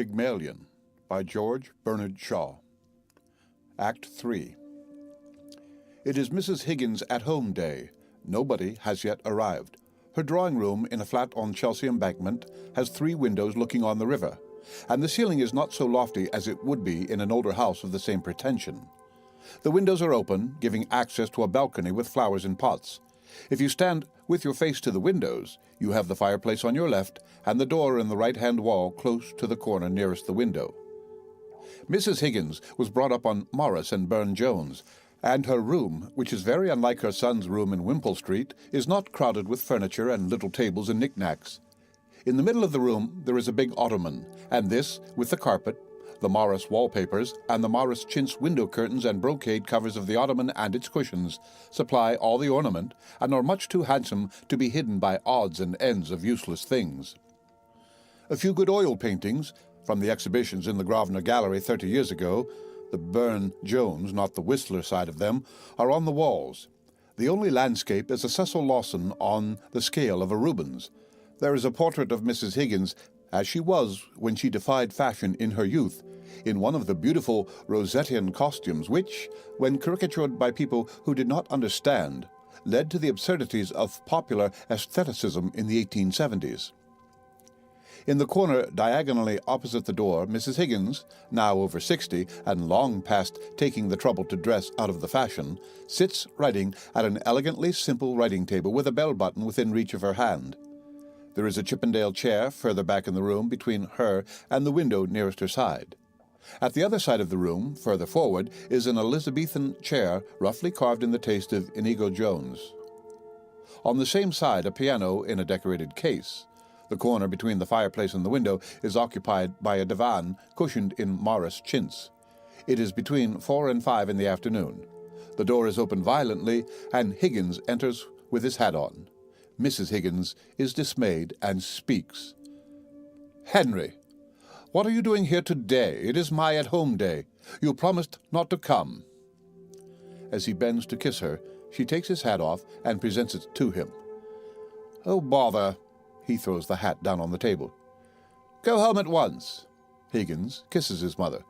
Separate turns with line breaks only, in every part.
Pygmalion by George Bernard Shaw. Act 3. It is Mrs. Higgins' at-home day. Nobody has yet arrived. Her drawing-room in a flat on Chelsea Embankment has 3 windows looking on the river, and the ceiling is not so lofty as it would be in an older house of the same pretension. The windows are open, giving access to a balcony with flowers in pots. If you stand with your face to the windows, you have the fireplace on your left and the door in the right-hand wall close to the corner nearest the window. Mrs. Higgins was brought up on Morris and Burne-Jones, and her room, which is very unlike her son's room in Wimpole Street, is not crowded with furniture and little tables and knickknacks. In the middle of the room there is a big ottoman, and this, with the carpet, the Morris wallpapers, and the Morris chintz window curtains and brocade covers of the ottoman and its cushions, supply all the ornament, and are much too handsome to be hidden by odds and ends of useless things. A few good oil paintings, from the exhibitions in the Grosvenor Gallery 30 years ago, the Burne-Jones, not the Whistler side of them, are on the walls. The only landscape is a Cecil Lawson on the scale of a Rubens. There is a portrait of Mrs. Higgins, as she was when she defied fashion in her youth, in one of the beautiful Rossettian costumes which, when caricatured by people who did not understand, led to the absurdities of popular aestheticism in the 1870s. In the corner diagonally opposite the door, Mrs. Higgins, now over 60 and long past taking the trouble to dress out of the fashion, sits writing at an elegantly simple writing table with a bell button within reach of her hand. There is a Chippendale chair further back in the room between her and the window nearest her side. At the other side of the room, further forward, is an Elizabethan chair roughly carved in the taste of Inigo Jones. On the same side, a piano in a decorated case. The corner between the fireplace and the window is occupied by a divan cushioned in Morris chintz. It is between 4 and 5 in the afternoon. The door is opened violently, and Higgins enters with his hat on. Mrs. Higgins is dismayed and speaks. "Henry, what are you doing here today? It is my at-home day. You promised not to come." As he bends to kiss her, she takes his hat off and presents it to him. "Oh, bother." He throws the hat down on the table. "Go home at once." Higgins kisses his mother.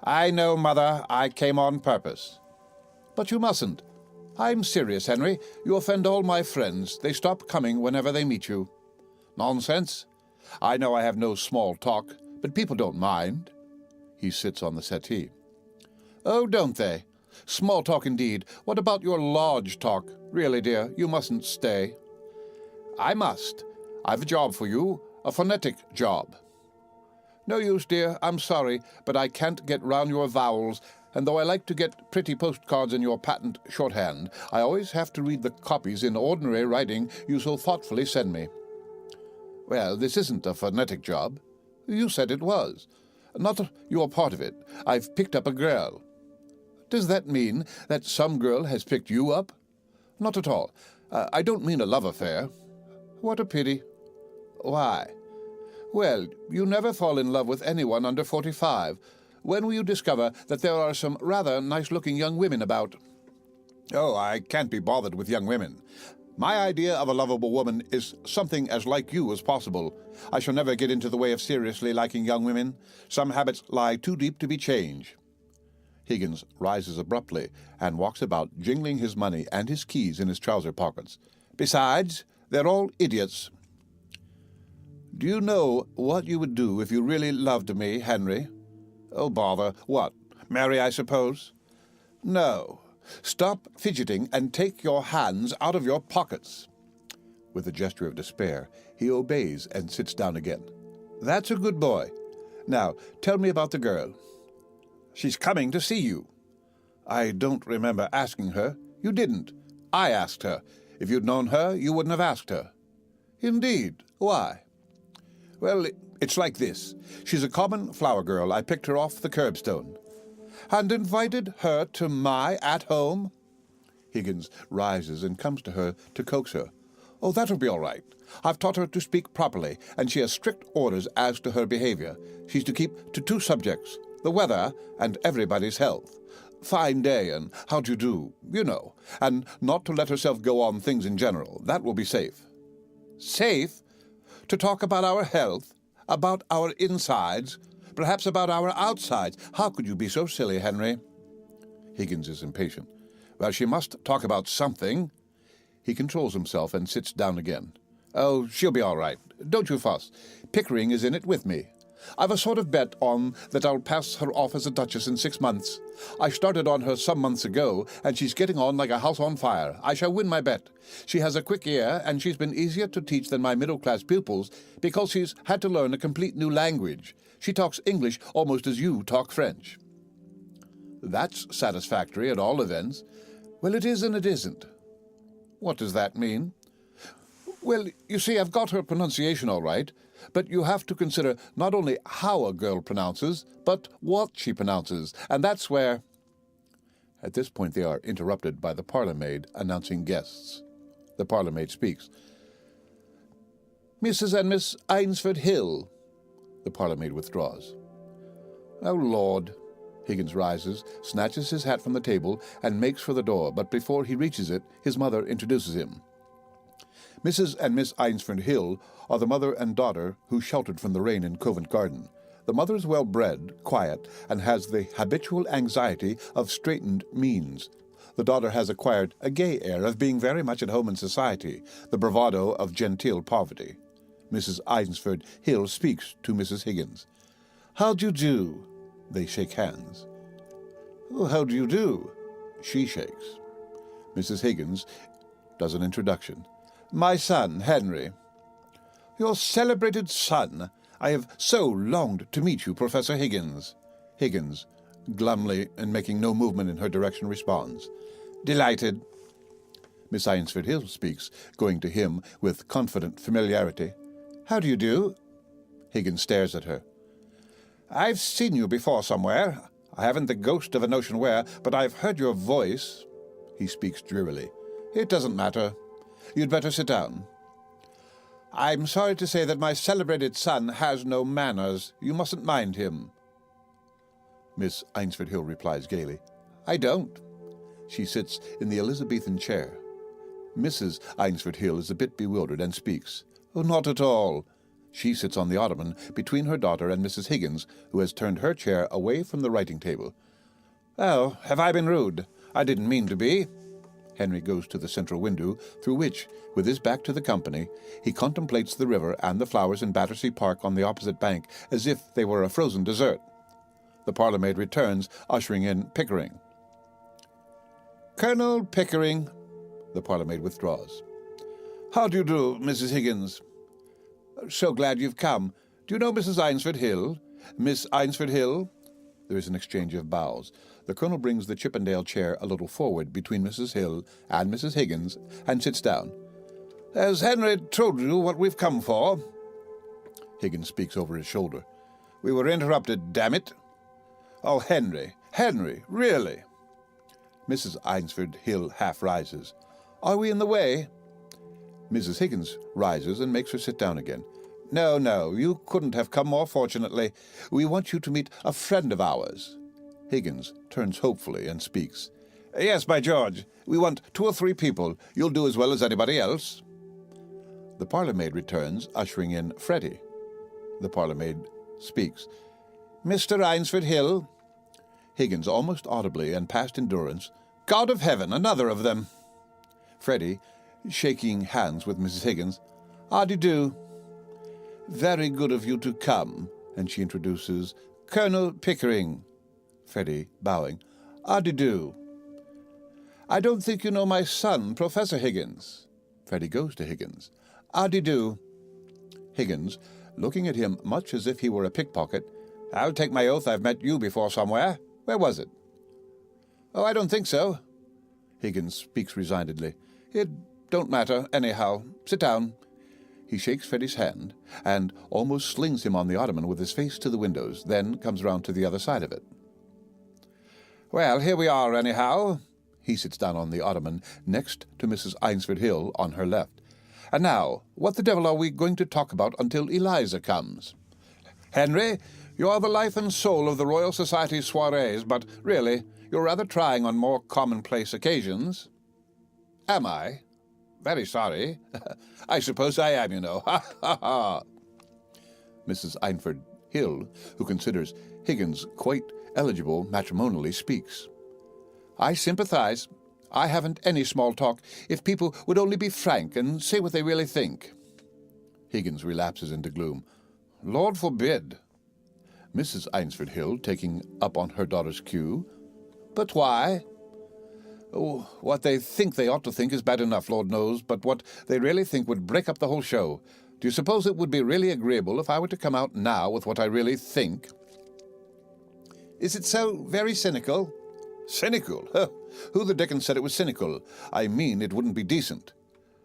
"I know, Mother. I came on purpose." "But you mustn't. I'm serious, Henry. You offend all my friends. They stop coming whenever they meet you." "Nonsense. I know I have no small talk, but people don't mind." He sits on the settee. "Oh, don't they? Small talk indeed. What about your large talk? Really, dear, you mustn't stay." "I must. I've a job for you, a phonetic job." "No use, dear. I'm sorry, but I can't get round your vowels, and though I like to get pretty postcards in your patent shorthand, I always have to read the copies in ordinary writing you so thoughtfully send me." "Well, this isn't a phonetic job." "You said it was." "Not your part of it. I've picked up a girl." "Does that mean that some girl has picked you up?" "Not at all. I don't mean a love affair." "What a pity." "Why?" "Well, you never fall in love with anyone under 45. When will you discover that there are some rather nice-looking young women about?" "Oh, I can't be bothered with young women. My idea of a lovable woman is something as like you as possible. I shall never get into the way of seriously liking young women. Some habits lie too deep to be changed." Higgins rises abruptly and walks about, jingling his money and his keys in his trouser pockets. "Besides, they're all idiots." "Do you know what you would do if you really loved me, Henry?" "Oh, bother. What? Marry, I suppose?" "No. Stop fidgeting and take your hands out of your pockets." With a gesture of despair, he obeys and sits down again. "That's a good boy. Now, tell me about the girl." "She's coming to see you." "I don't remember asking her." "You didn't. I asked her. If you'd known her, you wouldn't have asked her." "Indeed. Why?" "Well, it's like this. She's a common flower girl. I picked her off the curbstone." "And invited her to my at-home?" Higgins rises and comes to her to coax her. "Oh, that'll be all right. I've taught her to speak properly, and she has strict orders as to her behavior. She's to keep to 2 subjects, the weather and everybody's health. Fine day and how do you do, you know, and not to let herself go on things in general. That will be safe." "Safe? To talk about our health? About our insides? Perhaps about our outsides. How could you be so silly, Henry? Higgins is impatient. Well, she must talk about something. He controls himself and sits down again. Oh, she'll be all right. Don't you fuss. Pickering is in it with me. I've a sort of bet on that I'll pass her off as a duchess in 6 months. I started on her some months ago, and she's getting on like a house on fire. I shall win my bet. She has a quick ear, and she's been easier to teach than my middle-class pupils because she's had to learn a complete new language. She talks English almost as you talk French. That's satisfactory at all events. Well, it is and it isn't. What does that mean? Well, you see, I've got her pronunciation all right, but you have to consider not only how a girl pronounces, but what she pronounces, and that's where... At this point they are interrupted by the parlour-maid announcing guests. The parlour-maid speaks. Mrs. and Miss Eynsford Hill. The parlour-maid withdraws. Oh, Lord. Higgins rises, snatches his hat from the table, and makes for the door, but before he reaches it, his mother introduces him. Mrs. and Miss Eynsford Hill are the mother and daughter who sheltered from the rain in Covent Garden. The mother is well-bred, quiet, and has the habitual anxiety of straitened means. The daughter has acquired a gay air of being very much at home in society, the bravado of genteel poverty. Mrs. Eynsford Hill speaks to Mrs. Higgins. How do you do? They shake hands. Oh, how do you do? She shakes. Mrs. Higgins does an introduction. My son, Henry. Your celebrated son. I have so longed to meet you, Professor Higgins. Higgins, glumly and making no movement in her direction, responds. Delighted. Miss Eynsford Hill speaks, going to him with confident familiarity. How do you do? Higgins stares at her. I've seen you before somewhere. I haven't the ghost of a notion where, but I've heard your voice. He speaks drearily. It doesn't matter. You'd better sit down. I'm sorry to say that my celebrated son has no manners. You mustn't mind him. Miss Eynsford Hill replies gaily. I don't. She sits in the Elizabethan chair. Mrs. Eynsford Hill is a bit bewildered and speaks. Oh, not at all. She sits on the ottoman between her daughter and Mrs. Higgins, who has turned her chair away from the writing table. Oh, have I been rude? I didn't mean to be. Henry goes to the central window, through which, with his back to the company, he contemplates the river and the flowers in Battersea Park on the opposite bank as if they were a frozen dessert. The parlour-maid returns, ushering in Pickering. Colonel Pickering. The parlour-maid withdraws. How do you do, Mrs. Higgins? So glad you've come. Do you know Mrs. Eynsford Hill? Miss Eynsford Hill? There is an exchange of bows. The colonel brings the Chippendale chair a little forward between Mrs. Hill and Mrs. Higgins and sits down. Has Henry told you what we've come for? Higgins speaks over his shoulder. We were interrupted, damn it. Oh, Henry, really? Mrs. Eynsford Hill half rises. Are we in the way? Mrs. Higgins rises and makes her sit down again. No, you couldn't have come more fortunately. We want you to meet a friend of ours. Higgins turns hopefully and speaks. Yes, by George. We want 2 or 3 people. You'll do as well as anybody else. The parlour-maid returns, ushering in Freddie. The parlour-maid speaks. Mr. Eynsford Hill. Higgins, almost audibly and past endurance. God of heaven, another of them. Freddie, shaking hands with Mrs. Higgins. How-de-do? Very good of you to come. And she introduces Colonel Pickering. Freddie, bowing. How-de-do? I don't think you know my son, Professor Higgins. Freddie goes to Higgins. How-de-do? Higgins, looking at him much as if he were a pickpocket. I'll take my oath I've met you before somewhere. Where was it? Oh, I don't think so. Higgins speaks resignedly. It don't matter, anyhow. Sit down. He shakes Freddie's hand and almost slings him on the ottoman with his face to the windows, then comes round to the other side of it. Well, here we are, anyhow. He sits down on the ottoman next to Mrs. Eynsford Hill on her left. And now, what the devil are we going to talk about until Eliza comes? Henry, you are the life and soul of the Royal Society's soirees, but really, you're rather trying on more commonplace occasions. Am I? Very sorry. I suppose I am, you know. Ha, ha, ha. Mrs. Eynsford Hill, who considers Higgins quite eligible matrimonially, speaks. "I sympathize. I haven't any small talk. If people would only be frank and say what they really think." Higgins relapses into gloom. "Lord forbid." Mrs. Eynsford Hill, taking up on her daughter's cue. "But why?" "Oh, what they think they ought to think is bad enough, Lord knows, but what they really think would break up the whole show. Do you suppose it would be really agreeable if I were to come out now with what I really think?" "Is it so very cynical?" "Cynical? Huh. Who the dickens said it was cynical? I mean it wouldn't be decent."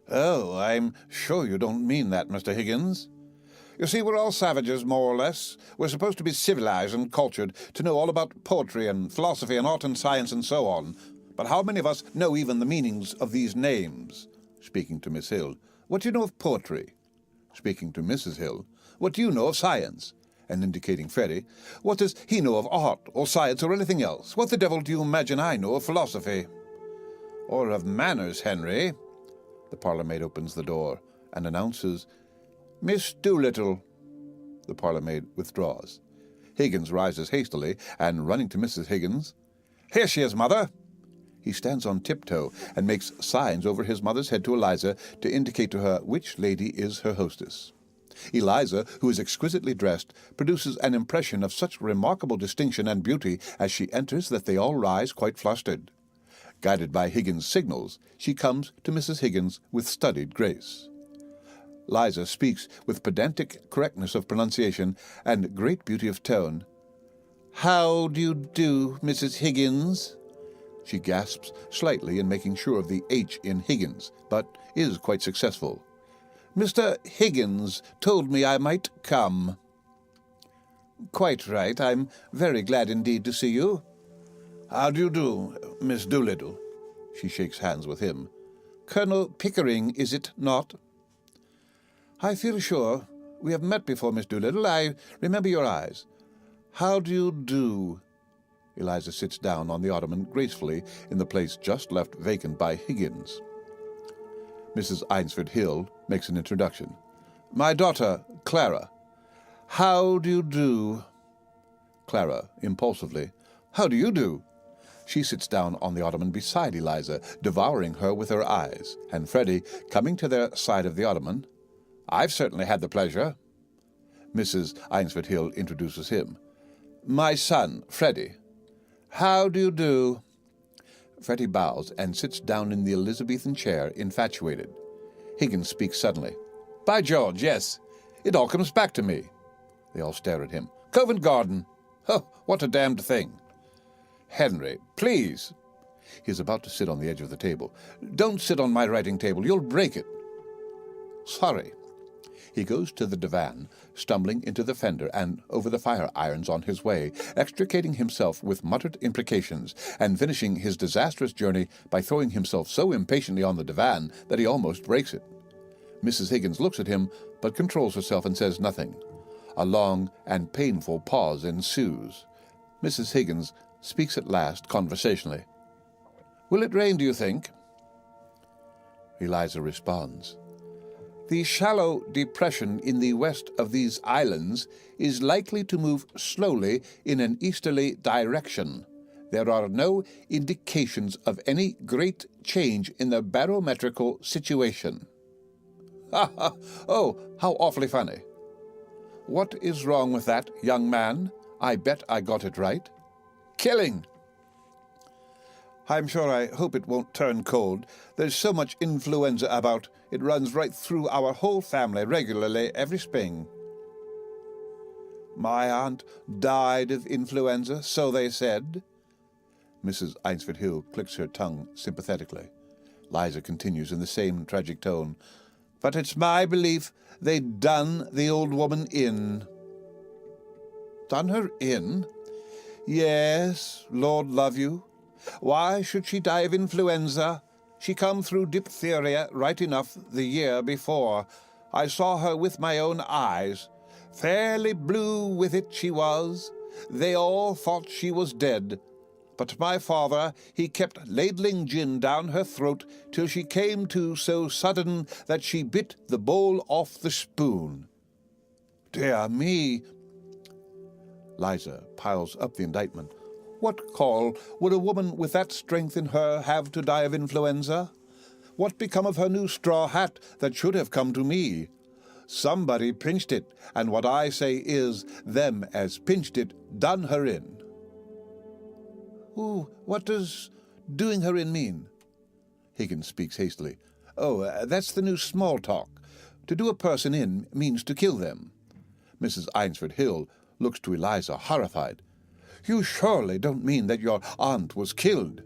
"Oh, I'm sure you don't mean that, Mr. Higgins. You see, we're all savages, more or less. We're supposed to be civilized and cultured, to know all about poetry and philosophy and art and science and so on. But how many of us know even the meanings of these names?" Speaking to Miss Hill. "What do you know of poetry?" Speaking to Mrs. Hill. "What do you know of science?" And indicating Freddie. "What does he know of art or science or anything else? What the devil do you imagine I know of philosophy?" "Or of manners, Henry?" The parlour-maid opens the door and announces, "Miss Doolittle." The parlour-maid withdraws. Higgins rises hastily, and running to Mrs. Higgins, "Here she is, Mother." He stands on tiptoe and makes signs over his mother's head to Eliza to indicate to her which lady is her hostess. Eliza, who is exquisitely dressed, produces an impression of such remarkable distinction and beauty as she enters that they all rise quite flustered. Guided by Higgins' signals, she comes to Mrs. Higgins with studied grace. Liza speaks with pedantic correctness of pronunciation and great beauty of tone. "How do you do, Mrs. Higgins?" She gasps slightly in making sure of the H in Higgins, but is quite successful. "Mr. Higgins told me I might come." "Quite right. I'm very glad indeed to see you." "How do you do, Miss Doolittle?" She shakes hands with him. "Colonel Pickering, is it not?" "I feel sure we have met before, Miss Doolittle. I remember your eyes. How do you do?" Eliza sits down on the ottoman gracefully in the place just left vacant by Higgins. Mrs. Eynsford Hill makes an introduction. "My daughter, Clara." "How do you do?" Clara, impulsively. "How do you do?" She sits down on the ottoman beside Eliza, devouring her with her eyes, and Freddie, coming to their side of the ottoman. "I've certainly had the pleasure." Mrs. Eynsford Hill introduces him. "My son, Freddie." "How do you do?" Freddie bows and sits down in the Elizabethan chair, infatuated. Higgins speaks suddenly. "By George, yes. It all comes back to me." They all stare at him. "Covent Garden. Oh, what a damned thing." "Henry, please." He is about to sit on the edge of the table. "Don't sit on my writing table. You'll break it." "Sorry." He goes to the divan, stumbling into the fender and over the fire irons on his way, extricating himself with muttered imprecations, and finishing his disastrous journey by throwing himself so impatiently on the divan that he almost breaks it. Mrs. Higgins looks at him, but controls herself and says nothing. A long and painful pause ensues. Mrs. Higgins speaks at last, conversationally. "Will it rain, do you think?" Eliza responds. "The shallow depression in the west of these islands is likely to move slowly in an easterly direction. There are no indications of any great change in the barometrical situation." "Ha ha! Oh, how awfully funny." "What is wrong with that, young man? I bet I got it right." "Killing." "I'm sure I hope it won't turn cold. There's so much influenza about. It runs right through our whole family regularly every spring." "My aunt died of influenza, so they said." Mrs. Eynsford Hill clicks her tongue sympathetically. Liza continues in the same tragic tone. "But it's my belief they'd done the old woman in." "Done her in?" "Yes, Lord love you. Why should she die of influenza? She come through diphtheria right enough the year before. I saw her with my own eyes. Fairly blue with it she was. They all thought she was dead. But my father, he kept ladling gin down her throat till she came to so sudden that she bit the bowl off the spoon." "Dear me." Liza piles up the indictment. What call would a woman with that strength in her have to die of influenza? What become of her new straw hat that should have come to me? Somebody pinched it, and what I say is, them as pinched it done her in. Ooh, what does doing her in mean? Higgins speaks hastily. Oh, that's the new small talk. To do a person in means to kill them. Mrs. Eynsford Hill looks to Eliza, horrified. You surely don't mean that your aunt was killed?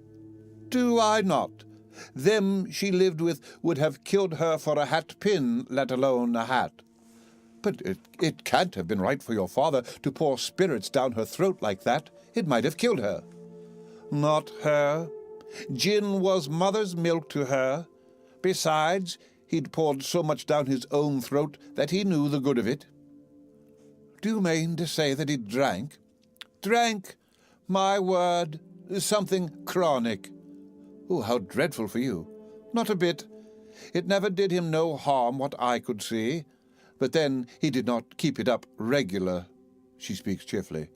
Do I not? Them she lived with would have killed her for a hat pin, let alone a hat. But it can't have been right for your father to pour spirits down her throat like that. It might have killed her. Not her. Gin was mother's milk to her. Besides, he'd poured so much down his own throat that he knew the good of it. Do you mean to say that he drank? Drank? My word, something chronic. Oh, how dreadful for you. Not a bit. It never did him no harm, what I could see. But then he did not keep it up regular. She speaks cheerfully.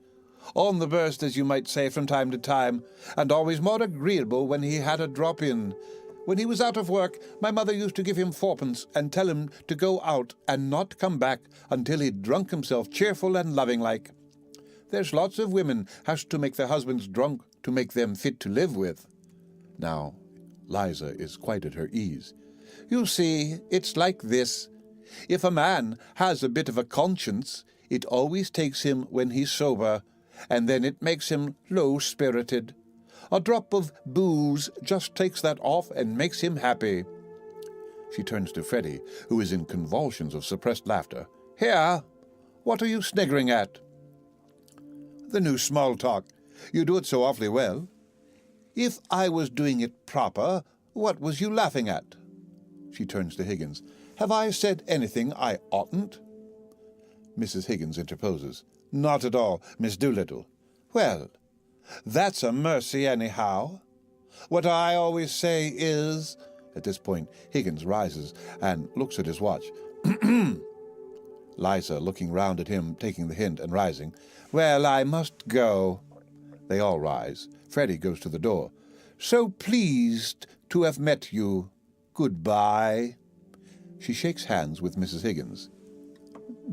On the burst, as you might say, from time to time, and always more agreeable when he had a drop in. When he was out of work, my mother used to give him fourpence and tell him to go out and not come back until he'd drunk himself cheerful and loving-like. There's lots of women has to make their husbands drunk to make them fit to live with. Now, Liza is quite at her ease. You see, it's like this. If a man has a bit of a conscience, it always takes him when he's sober, and then it makes him low-spirited. A drop of booze just takes that off and makes him happy. She turns to Freddie, who is in convulsions of suppressed laughter. Here, what are you sniggering at? The new small talk. You do it so awfully well. If I was doing it proper, what was you laughing at? She turns to Higgins. Have I said anything I oughtn't? Mrs. Higgins interposes. Not at all, Miss Doolittle. Well, that's a mercy anyhow. What I always say is... At this point, Higgins rises and looks at his watch. Liza, looking round at him, taking the hint and rising. Well, I must go. They all rise. Freddie goes to the door. So pleased to have met you. Goodbye. She shakes hands with Mrs. Higgins.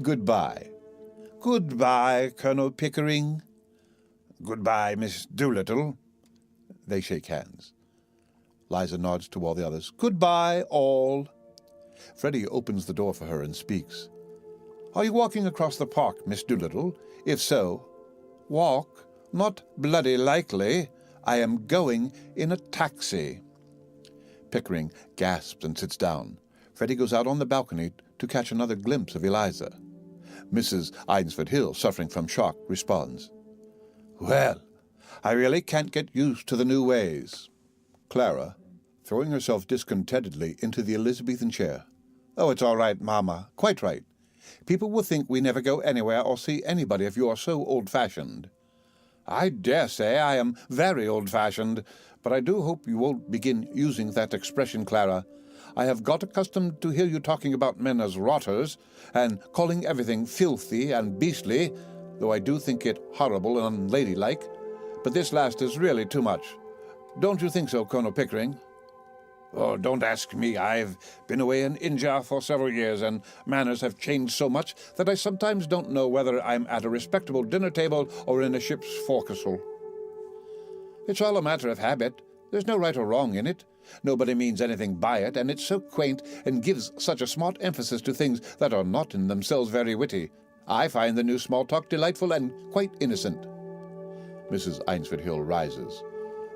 Goodbye. Goodbye, Colonel Pickering. Goodbye, Miss Doolittle. They shake hands. Liza nods to all the others. Goodbye, all. Freddie opens the door for her and speaks. Are you walking across the park, Miss Doolittle? If so, walk. Not bloody likely. I am going in a taxi. Pickering gasps and sits down. Freddie goes out on the balcony to catch another glimpse of Eliza. Mrs. Eynsford Hill, suffering from shock, responds. Well, I really can't get used to the new ways. Clara, throwing herself discontentedly into the Elizabethan chair. Oh, it's all right, Mama. Quite right. People will think we never go anywhere or see anybody if you are so old-fashioned. I dare say I am very old-fashioned, but I do hope you won't begin using that expression, Clara. I have got accustomed to hear you talking about men as rotters, and calling everything filthy and beastly, though I do think it horrible and unladylike. But this last is really too much. Don't you think so, Colonel Pickering? Oh, don't ask me. I've been away in India for several years, and manners have changed so much that I sometimes don't know whether I'm at a respectable dinner table or in a ship's forecastle. It's all a matter of habit. There's no right or wrong in it. Nobody means anything by it, and it's so quaint and gives such a smart emphasis to things that are not in themselves very witty. I find the new small talk delightful and quite innocent. Mrs. Eynsford Hill rises.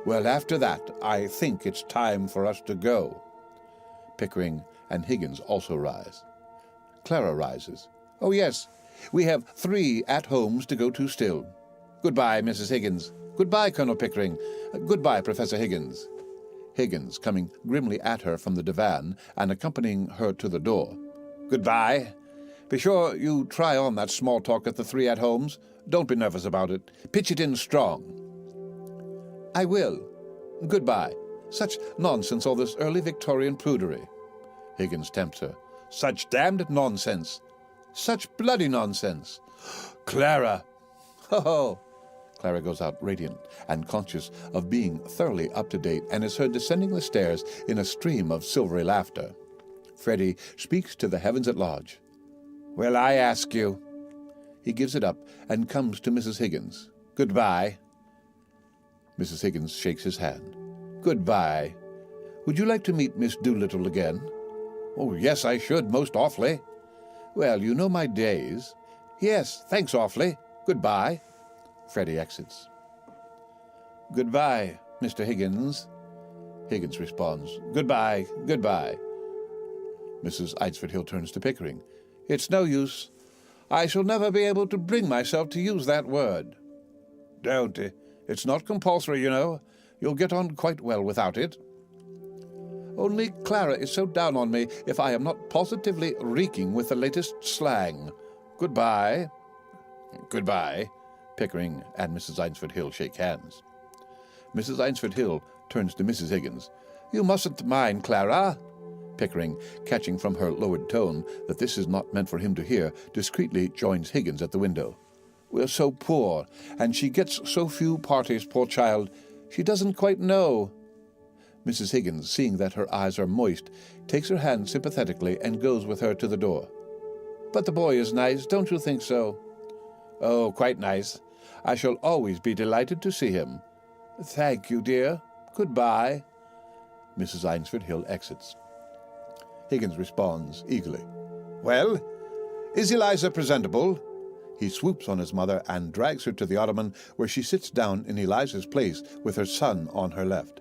Well, after that, I think it's time for us to go. Pickering and Higgins also rise. Clara rises. Oh, yes, we have 3 at-homes to go to still. Goodbye, Mrs. Higgins. Goodbye, Colonel Pickering. Goodbye, Professor Higgins. Higgins, coming grimly at her from the divan and accompanying her to the door. Goodbye. Be sure you try on that small talk at the 3 at-homes. Don't be nervous about it. Pitch it in strong. I will. Goodbye. Such nonsense, all this early Victorian prudery. Higgins tempts her. Such damned nonsense. Such bloody nonsense. Clara. Ho! Clara goes out radiant and conscious of being thoroughly up-to-date and is heard descending the stairs in a stream of silvery laughter. Freddie speaks to the heavens at large. Well, I ask you. He gives it up and comes to Mrs. Higgins. Goodbye. Mrs. Higgins shakes his hand. Goodbye. Would you like to meet Miss Doolittle again? Oh, yes, I should, most awfully. Well, you know my days. Yes, thanks awfully. Goodbye. Freddie exits. Goodbye, Mr. Higgins. Higgins responds, Goodbye, goodbye. Mrs. Einsford Hill turns to Pickering. It's no use. I shall never be able to bring myself to use that word. Don't. It's not compulsory, you know. You'll get on quite well without it. Only Clara is so down on me if I am not positively reeking with the latest slang. Goodbye. Goodbye. Pickering and Mrs. Einsford Hill shake hands. Mrs. Einsford Hill turns to Mrs. Higgins. You mustn't mind, Clara. Pickering, catching from her lowered tone that this is not meant for him to hear, discreetly joins Higgins at the window. We're so poor, and she gets so few parties, poor child. She doesn't quite know. Mrs. Higgins, seeing that her eyes are moist, takes her hand sympathetically and goes with her to the door. But the boy is nice, don't you think so? Oh, quite nice. I shall always be delighted to see him. Thank you, dear. Goodbye. Mrs. Einsford Hill exits. Higgins responds eagerly. Well, is Eliza presentable? He swoops on his mother and drags her to the ottoman, where she sits down in Eliza's place with her son on her left.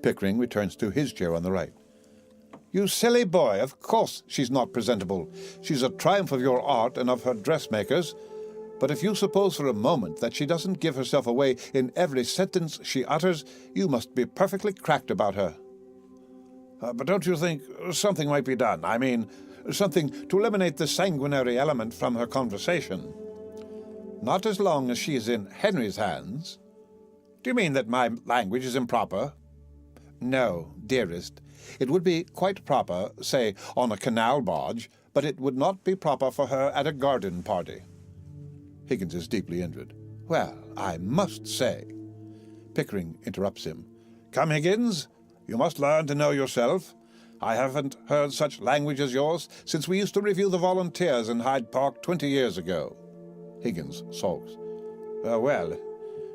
Pickering returns to his chair on the right. You silly boy, of course she's not presentable. She's a triumph of your art and of her dressmakers. But if you suppose for a moment that she doesn't give herself away in every sentence she utters, you must be perfectly cracked about her. But don't you think something might be done? I mean, something to eliminate the sanguinary element from her conversation. Not as long as she is in Henry's hands. Do you mean that my language is improper? No, dearest. It would be quite proper, say, on a canal barge, but it would not be proper for her at a garden party. Higgins is deeply injured. Well, I must say. Pickering interrupts him. Come, Higgins. You must learn to know yourself. I haven't heard such language as yours since we used to review the volunteers in Hyde Park 20 years ago. Higgins sulks. Well,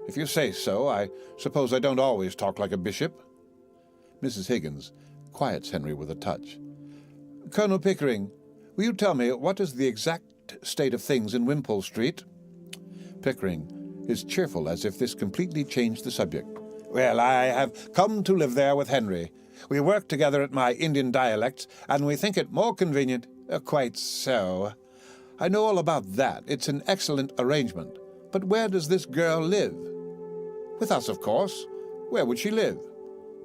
if you say so, I suppose I don't always talk like a bishop. Mrs. Higgins quiets Henry with a touch. Colonel Pickering, will you tell me what is the exact state of things in Wimpole Street? Pickering is cheerful as if this completely changed the subject. Well, I have come to live there with Henry. We work together at my Indian dialects, and we think it more convenient. Quite so. I know all about that. It's an excellent arrangement. But where does this girl live? With us, of course. Where would she live?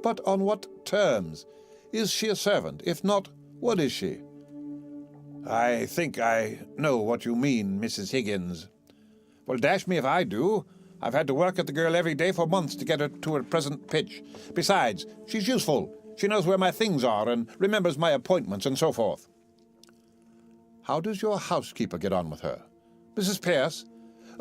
But on what terms? Is she a servant? If not, what is she? I think I know what you mean, Mrs. Higgins. Well, dash me if I do. I've had to work at the girl every day for months to get her to her present pitch. Besides, she's useful. She knows where my things are and remembers my appointments and so forth. How does your housekeeper get on with her? Mrs. Pierce?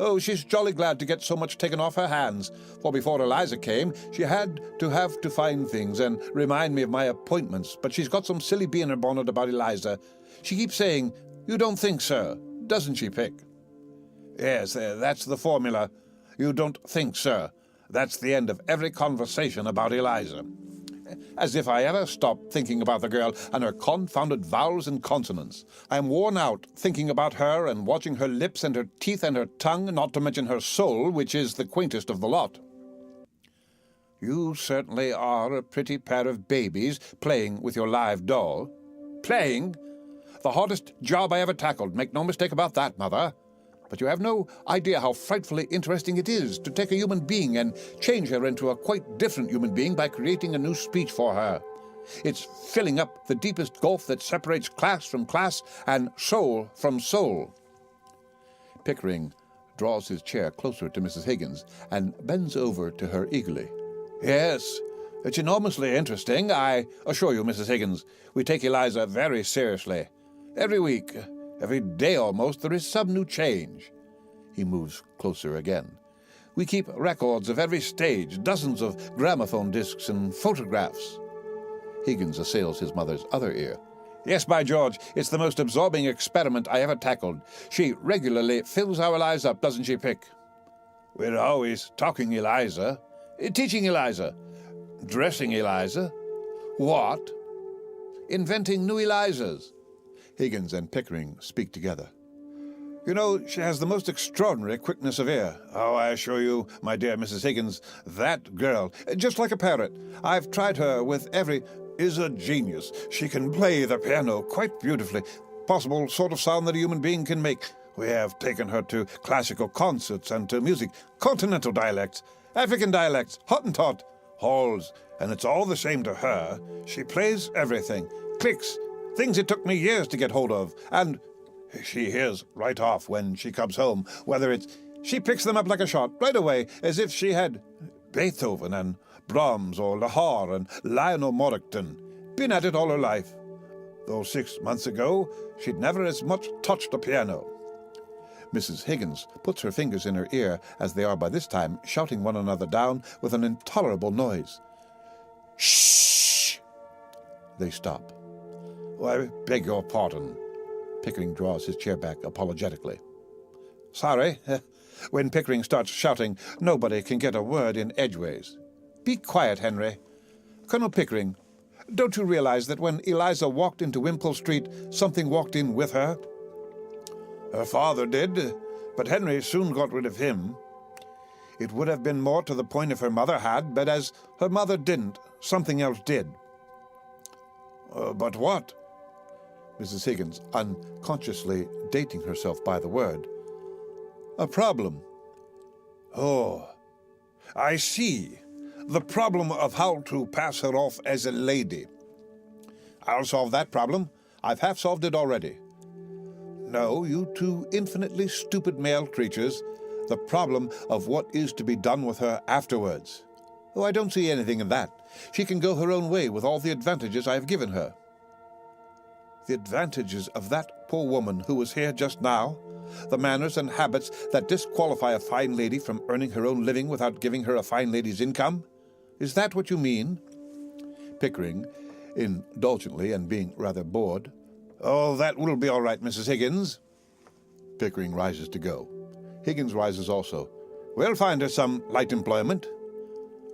Oh, she's jolly glad to get so much taken off her hands, for before Eliza came, she had to find things and remind me of my appointments, but she's got some silly bee in her bonnet about Eliza. She keeps saying, "You don't think, sir," doesn't she, Pick? Yes, that's the formula. You don't think, sir. That's the end of every conversation about Eliza. As if I ever stopped thinking about the girl and her confounded vowels and consonants. I'm worn out thinking about her and watching her lips and her teeth and her tongue, not to mention her soul, which is the quaintest of the lot. You certainly are a pretty pair of babies playing with your live doll. Playing? The hardest job I ever tackled, make no mistake about that, Mother. But you have no idea how frightfully interesting it is to take a human being and change her into a quite different human being by creating a new speech for her. It's filling up the deepest gulf that separates class from class and soul from soul. Pickering draws his chair closer to Mrs. Higgins and bends over to her eagerly. Yes, it's enormously interesting, I assure you, Mrs. Higgins. We take Eliza very seriously. Every week, every day almost, there is some new change. He moves closer again. We keep records of every stage, dozens of gramophone discs and photographs. Higgins assails his mother's other ear. Yes, by George, it's the most absorbing experiment I ever tackled. She regularly fills our lives up, doesn't she, Pick? We're always talking Eliza, teaching Eliza, dressing Eliza. What? Inventing new Elizas. Higgins and Pickering speak together. You know, she has the most extraordinary quickness of ear. Oh, I assure you, my dear Mrs. Higgins, that girl, just like a parrot. I've tried her with every... is a genius. She can play the piano quite beautifully. Possible sort of sound that a human being can make. We have taken her to classical concerts and to music, continental dialects, African dialects, Hottentot, halls, and it's all the same to her. She plays everything, clicks, things it took me years to get hold of, and she hears right off when she comes home, whether it's... She picks them up like a shot, right away, as if she had Beethoven and Brahms or Lahore and Lionel Morrickton. Been at it all her life. Though 6 months ago, she'd never as much touched a piano. Mrs. Higgins puts her fingers in her ear, as they are by this time shouting one another down with an intolerable noise. Shh! They stop. Oh, I beg your pardon. Pickering draws his chair back apologetically. Sorry. When Pickering starts shouting, nobody can get a word in edgeways. Be quiet, Henry. Colonel Pickering, don't you realize that when Eliza walked into Wimpole Street, something walked in with her? Her father did, but Henry soon got rid of him. It would have been more to the point if her mother had, but as her mother didn't, something else did. But what? Mrs. Higgins, unconsciously dating herself by the word. A problem. Oh, I see. The problem of how to pass her off as a lady. I'll solve that problem. I've half solved it already. No, you two infinitely stupid male creatures, the problem of what is to be done with her afterwards. Oh, I don't see anything in that. She can go her own way with all the advantages I have given her. The advantages of that poor woman who was here just now? The manners and habits that disqualify a fine lady from earning her own living without giving her a fine lady's income? Is that what you mean? Pickering, indulgently and being rather bored. Oh, that will be all right, Mrs. Higgins. Pickering rises to go. Higgins rises also. We'll find her some light employment.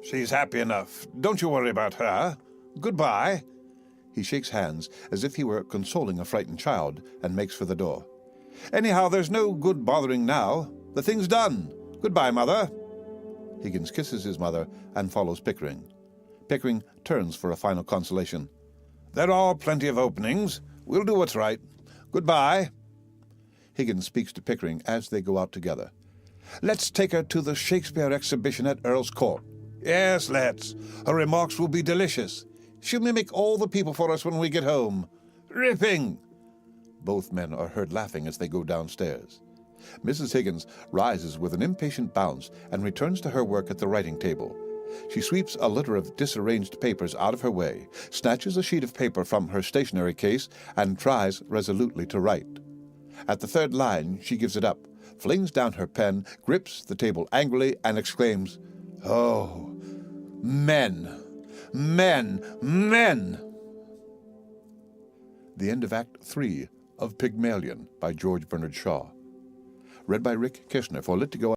She's happy enough. Don't you worry about her. Goodbye. He shakes hands as if he were consoling a frightened child and makes for the door. Anyhow, there's no good bothering now. The thing's done. Goodbye, Mother. Higgins kisses his mother and follows Pickering. Pickering turns for a final consolation. There are plenty of openings. We'll do what's right. Goodbye. Higgins speaks to Pickering as they go out together. Let's take her to the Shakespeare exhibition at Earl's Court. Yes, let's. Her remarks will be delicious. She'll mimic all the people for us when we get home. Ripping! Both men are heard laughing as they go downstairs. Mrs. Higgins rises with an impatient bounce and returns to her work at the writing table. She sweeps a litter of disarranged papers out of her way, snatches a sheet of paper from her stationery case, and tries resolutely to write. At the third line, she gives it up, flings down her pen, grips the table angrily, and exclaims, "Oh, men! Men! Men!" The end of Act 3 of Pygmalion by George Bernard Shaw. Read by Rick Kishner for Lit2Go.